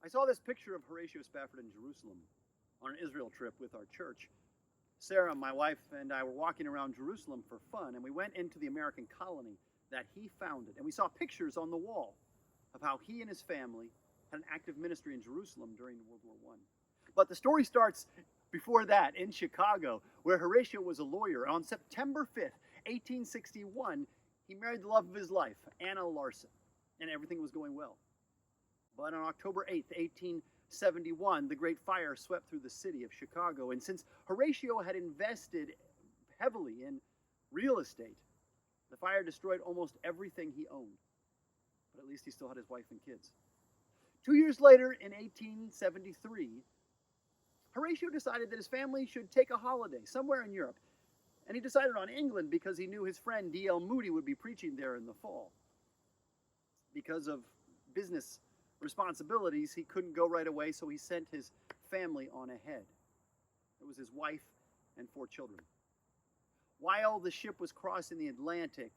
I saw this picture of Horatio Spafford in Jerusalem on an Israel trip with our church. Sarah, my wife, and I were walking around Jerusalem for fun, and we went into the American colony that he founded. And we saw pictures on the wall of how he and his family had an active ministry in Jerusalem during World War I. But the story starts before that in Chicago, where Horatio was a lawyer. On September 5th, 1861, he married the love of his life, Anna Larson, and everything was going well. But on October 8th, 1871, the Great Fire swept through the city of Chicago. And since Horatio had invested heavily in real estate, the fire destroyed almost everything he owned. But at least he still had his wife and kids. 2 years later, in 1873, Horatio decided that his family should take a holiday somewhere in Europe. And he decided on England because he knew his friend D.L. Moody would be preaching there in the fall. Because of business responsibilities, he couldn't go right away, so he sent his family on ahead. It was his wife and 4 children. While the ship was crossing the Atlantic,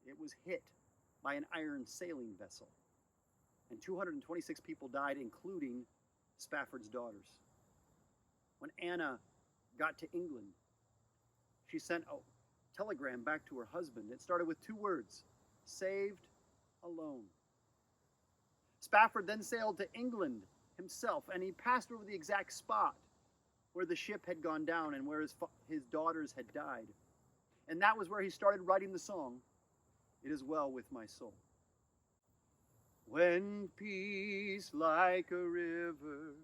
it was hit by an iron sailing vessel, and 226 people died, including Spafford's daughters. When Anna got to England, she sent a telegram back to her husband. It started with 2 words: saved alone. Spafford then sailed to England himself, and he passed over the exact spot where the ship had gone down and where his daughters had died. And that was where he started writing the song, "It Is Well With My Soul." When peace like a river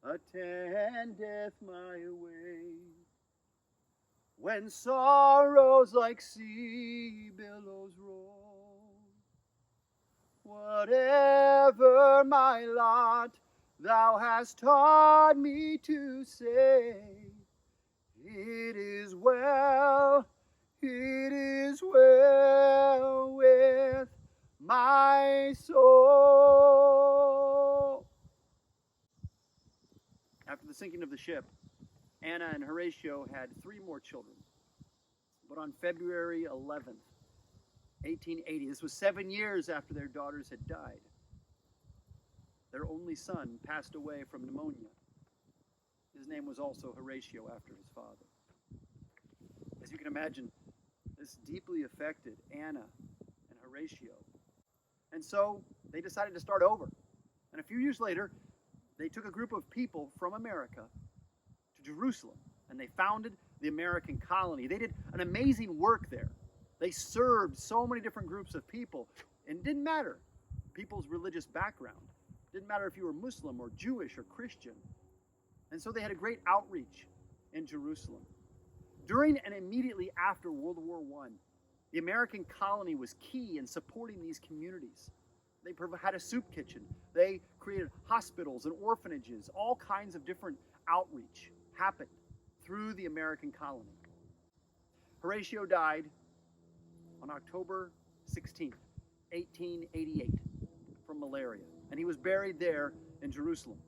attendeth my way, when sorrows like sea billows roll, whatever my lot, thou hast taught me to say, it is well with my soul. After the sinking of the ship, Anna and Horatio had 3 more children. But on February 11th, 1880, this was 7 years after their daughters had died, their only son passed away from pneumonia. His name was also Horatio, after his father. As you can imagine, this deeply affected Anna and Horatio. And so they decided to start over. And a few years later, they took a group of people from America to Jerusalem, and they founded the American colony. They did an amazing work there. They served so many different groups of people, and it didn't matter people's religious background. It didn't matter if you were Muslim or Jewish or Christian. And so they had a great outreach in Jerusalem. During and immediately after World War I, the American colony was key in supporting these communities. They had a soup kitchen. They created hospitals and orphanages. All kinds of different outreach happened through the American colony. Horatio died on October 16th, 1888, from malaria. And he was buried there in Jerusalem.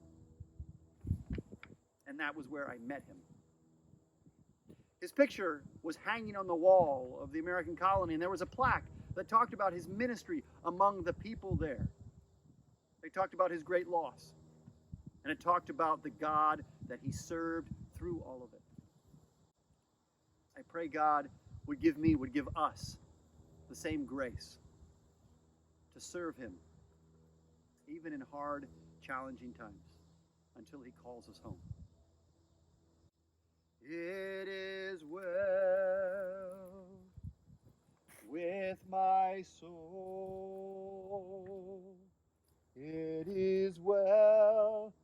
And that was where I met him. His picture was hanging on the wall of the American colony, and there was a plaque that talked about his ministry among the people there. They talked about his great loss, and it talked about the God that he served through all of it. I pray God would give us the same grace to serve him, even in hard, challenging times, until he calls us home. It is well with my soul. It is well